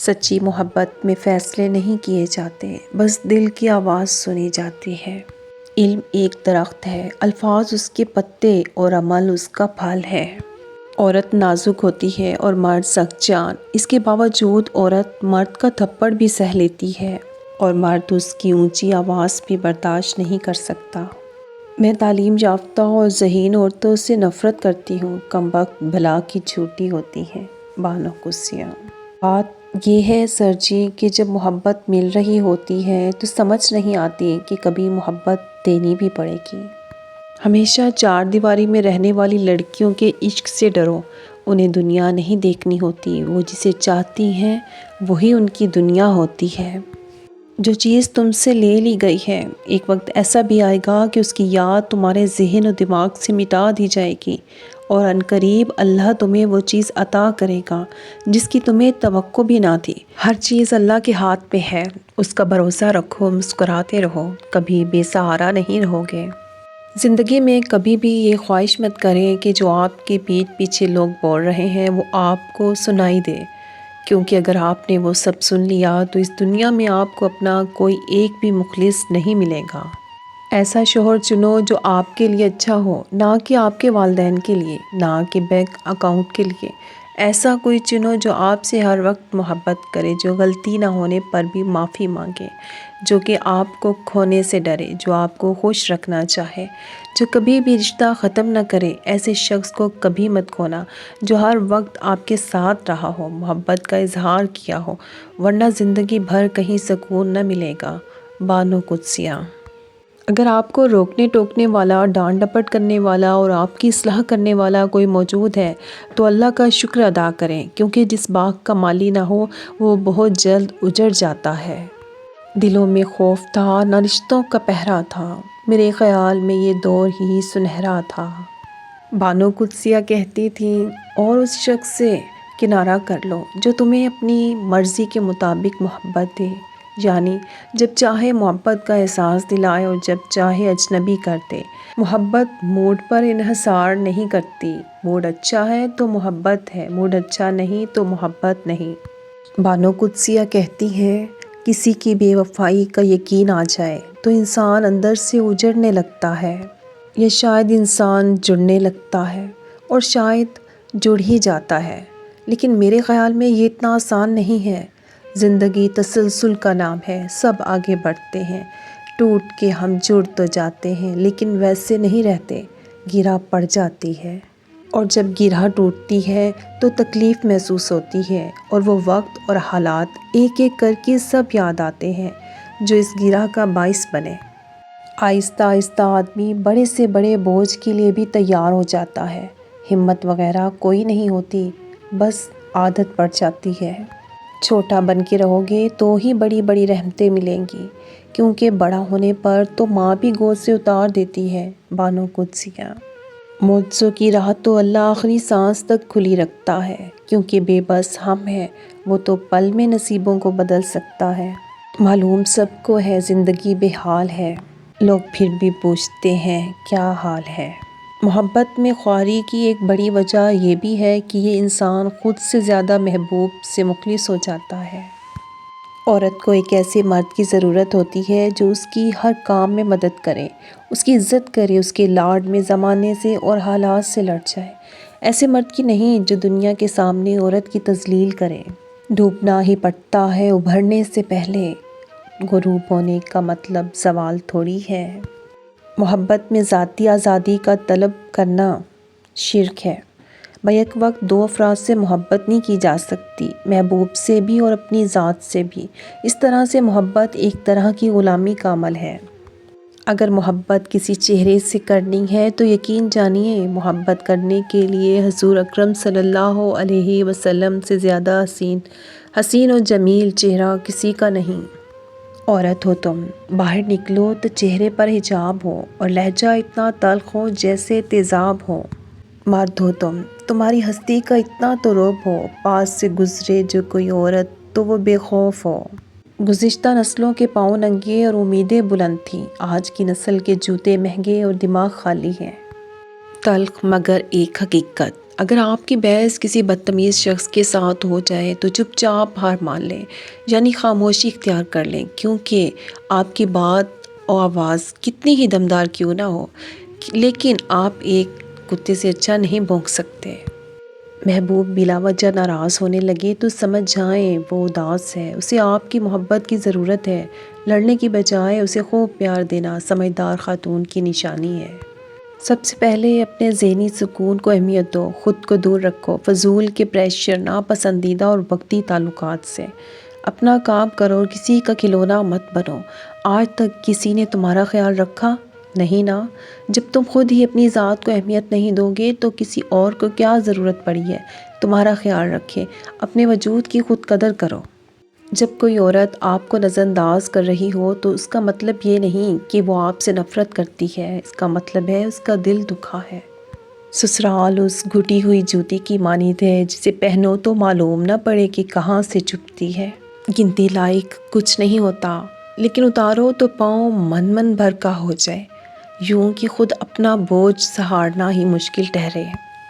سچی محبت میں فیصلے نہیں کیے جاتے، بس دل کی آواز سنی جاتی ہے۔ علم ایک درخت ہے، الفاظ اس کے پتے اور عمل اس کا پھل ہے۔ عورت نازک ہوتی ہے اور مرد سخت جان، اس کے باوجود عورت مرد کا تھپڑ بھی سہ لیتی ہے اور مرد اس کی اونچی آواز بھی برداشت نہیں کر سکتا۔ میں تعلیم یافتہ اور ذہین عورتوں سے نفرت کرتی ہوں، کمبخت بھلا کی جھوٹی ہوتی ہیں۔ بانو قدسیہ۔ بات یہ ہے سر جی کہ جب محبت مل رہی ہوتی ہے تو سمجھ نہیں آتی کہ کبھی محبت دینی بھی پڑے گی۔ ہمیشہ چار دیواری میں رہنے والی لڑکیوں کے عشق سے ڈرو، انہیں دنیا نہیں دیکھنی ہوتی، وہ جسے چاہتی ہیں وہی ان کی دنیا ہوتی ہے۔ جو چیز تم سے لے لی گئی ہے، ایک وقت ایسا بھی آئے گا کہ اس کی یاد تمہارے ذہن و دماغ سے مٹا دی جائے گی، اور عنقریب اللہ تمہیں وہ چیز عطا کرے گا جس کی تمہیں توقع بھی نہ تھی۔ ہر چیز اللہ کے ہاتھ پہ ہے، اس کا بھروسہ رکھو، مسکراتے رہو، کبھی بے سہارا نہیں رہو گے۔ زندگی میں کبھی بھی یہ خواہش مت کریں کہ جو آپ کے پیٹھ پیچھے لوگ بول رہے ہیں وہ آپ کو سنائی دے، کیونکہ اگر آپ نے وہ سب سن لیا تو اس دنیا میں آپ کو اپنا کوئی ایک بھی مخلص نہیں ملے گا۔ ایسا شوہر چنو جو آپ کے لیے اچھا ہو، نہ کہ آپ کے والدین کے لیے، نہ کہ بینک اکاؤنٹ کے لیے۔ ایسا کوئی چنو جو آپ سے ہر وقت محبت کرے، جو غلطی نہ ہونے پر بھی معافی مانگے، جو کہ آپ کو کھونے سے ڈرے، جو آپ کو خوش رکھنا چاہے، جو کبھی بھی رشتہ ختم نہ کرے۔ ایسے شخص کو کبھی مت کھونا جو ہر وقت آپ کے ساتھ رہا ہو، محبت کا اظہار کیا ہو، ورنہ زندگی بھر کہیں سکون نہ ملے گا۔ بانو قدسیہ۔ اگر آپ کو روکنے ٹوکنے والا، ڈانٹ ڈپٹ کرنے والا اور آپ کی اصلاح کرنے والا کوئی موجود ہے تو اللہ کا شکر ادا کریں، کیونکہ جس باغ کا مالی نہ ہو وہ بہت جلد اجڑ جاتا ہے۔ دلوں میں خوف تھا، نہ رشتوں کا پہرا تھا، میرے خیال میں یہ دور ہی سنہرا تھا۔ بانو قدسیہ کہتی تھیں، اور اس شخص سے کنارہ کر لو جو تمہیں اپنی مرضی کے مطابق محبت دے، یعنی جب چاہے محبت کا احساس دلائے اور جب چاہے اجنبی کر دے۔ محبت موڈ پر انحصار نہیں کرتی، موڈ اچھا ہے تو محبت ہے، موڈ اچھا نہیں تو محبت نہیں۔ بانو قدسیہ کہتی ہیں، کسی کی بے وفائی کا یقین آ جائے تو انسان اندر سے اجڑنے لگتا ہے، یا شاید انسان جڑنے لگتا ہے، اور شاید جڑ ہی جاتا ہے، لیکن میرے خیال میں یہ اتنا آسان نہیں ہے۔ زندگی تسلسل کا نام ہے، سب آگے بڑھتے ہیں، ٹوٹ کے ہم جڑ تو جاتے ہیں لیکن ویسے نہیں رہتے، گرہ پڑ جاتی ہے، اور جب گرہ ٹوٹتی ہے تو تکلیف محسوس ہوتی ہے، اور وہ وقت اور حالات ایک ایک کر کے سب یاد آتے ہیں جو اس گرہ کا باعث بنے۔ آہستہ آہستہ آدمی بڑے سے بڑے بوجھ کے لیے بھی تیار ہو جاتا ہے، ہمت وغیرہ کوئی نہیں ہوتی، بس عادت پڑ جاتی ہے۔ چھوٹا بن کے رہو گے تو ہی بڑی بڑی رحمتیں ملیں گی، کیونکہ بڑا ہونے پر تو ماں بھی گود سے اتار دیتی ہے۔ بانو قدسیہ۔ معجزوں کی راہ تو اللہ آخری سانس تک کھلی رکھتا ہے، کیونکہ بے بس ہم ہیں، وہ تو پل میں نصیبوں کو بدل سکتا ہے۔ معلوم سب کو ہے زندگی بے حال ہے، لوگ پھر بھی پوچھتے ہیں کیا حال ہے۔ محبت میں خواری کی ایک بڑی وجہ یہ بھی ہے کہ یہ انسان خود سے زیادہ محبوب سے مخلص ہو جاتا ہے۔ عورت کو ایک ایسے مرد کی ضرورت ہوتی ہے جو اس کی ہر کام میں مدد کرے، اس کی عزت کرے، اس کے لاڈ میں زمانے سے اور حالات سے لڑ جائے۔ ایسے مرد کی نہیں جو دنیا کے سامنے عورت کی تذلیل کرے۔ ڈوبنا ہی پڑتا ہے ابھرنے سے پہلے، غروب ہونے کا مطلب زوال تھوڑی ہے۔ محبت میں ذاتی آزادی کا طلب کرنا شرک ہے۔ بیک وقت دو افراد سے محبت نہیں کی جا سکتی، محبوب سے بھی اور اپنی ذات سے بھی۔ اس طرح سے محبت ایک طرح کی غلامی کا عمل ہے۔ اگر محبت کسی چہرے سے کرنی ہے تو یقین جانیے محبت کرنے کے لیے حضور اکرم صلی اللہ علیہ وسلم سے زیادہ حسین و جمیل چہرہ کسی کا نہیں۔ عورت ہو تم، باہر نکلو تو چہرے پر حجاب ہو اور لہجہ اتنا تلخ ہو جیسے تیزاب ہو۔ مرد ہو تم، تمہاری ہستی کا اتنا تو رعب ہو، پاس سے گزرے جو کوئی عورت تو وہ بے خوف ہو۔ گزشتہ نسلوں کے پاؤں ننگے اور امیدیں بلند تھیں، آج کی نسل کے جوتے مہنگے اور دماغ خالی ہیں۔ تلخ مگر ایک حقیقت، اگر آپ کی بحث کسی بدتمیز شخص کے ساتھ ہو جائے تو چپ چاپ ہار مان لیں، یعنی خاموشی اختیار کر لیں، کیونکہ آپ کی بات اور آواز کتنی ہی دمدار کیوں نہ ہو، لیکن آپ ایک کتے سے اچھا نہیں بھونک سکتے۔ محبوب بلا وجہ ناراض ہونے لگے تو سمجھ جائیں وہ اداس ہے، اسے آپ کی محبت کی ضرورت ہے۔ لڑنے کی بجائے اسے خوب پیار دینا سمجھدار خاتون کی نشانی ہے۔ سب سے پہلے اپنے ذہنی سکون کو اہمیت دو، خود کو دور رکھو فضول کے پریشر، ناپسندیدہ اور وقتی تعلقات سے۔ اپنا کام کرو اور کسی کا کھلونا مت بنو۔ آج تک کسی نے تمہارا خیال رکھا؟ نہیں نا۔ جب تم خود ہی اپنی ذات کو اہمیت نہیں دو گے تو کسی اور کو کیا ضرورت پڑی ہے تمہارا خیال رکھے۔ اپنے وجود کی خود قدر کرو۔ جب کوئی عورت آپ کو نظر انداز کر رہی ہو تو اس کا مطلب یہ نہیں کہ وہ آپ سے نفرت کرتی ہے، اس کا مطلب ہے اس کا دل دکھا ہے۔ سسرال اس گھٹی ہوئی جوتی کی مانند ہے جسے پہنو تو معلوم نہ پڑے کہ کہاں سے چبھتی ہے۔ گنتی لائق کچھ نہیں ہوتا، لیکن اتارو تو پاؤں من بھر کا ہو جائے، یوں کہ خود اپنا بوجھ سہارنا ہی مشکل ٹھہرے۔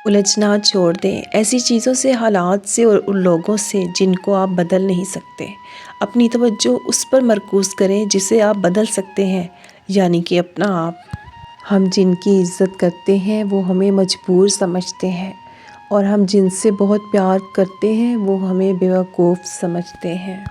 الجھنا چھوڑ دیں ایسی چیزوں سے، حالات سے اور ان لوگوں سے جن کو آپ بدل نہیں سکتے۔ اپنی توجہ اس پر مرکوز کریں جسے آپ بدل سکتے ہیں، یعنی کہ اپنا آپ۔ ہم جن کی عزت کرتے ہیں وہ ہمیں مجبور سمجھتے ہیں، اور ہم جن سے بہت پیار کرتے ہیں وہ ہمیں بیوقوف سمجھتے ہیں۔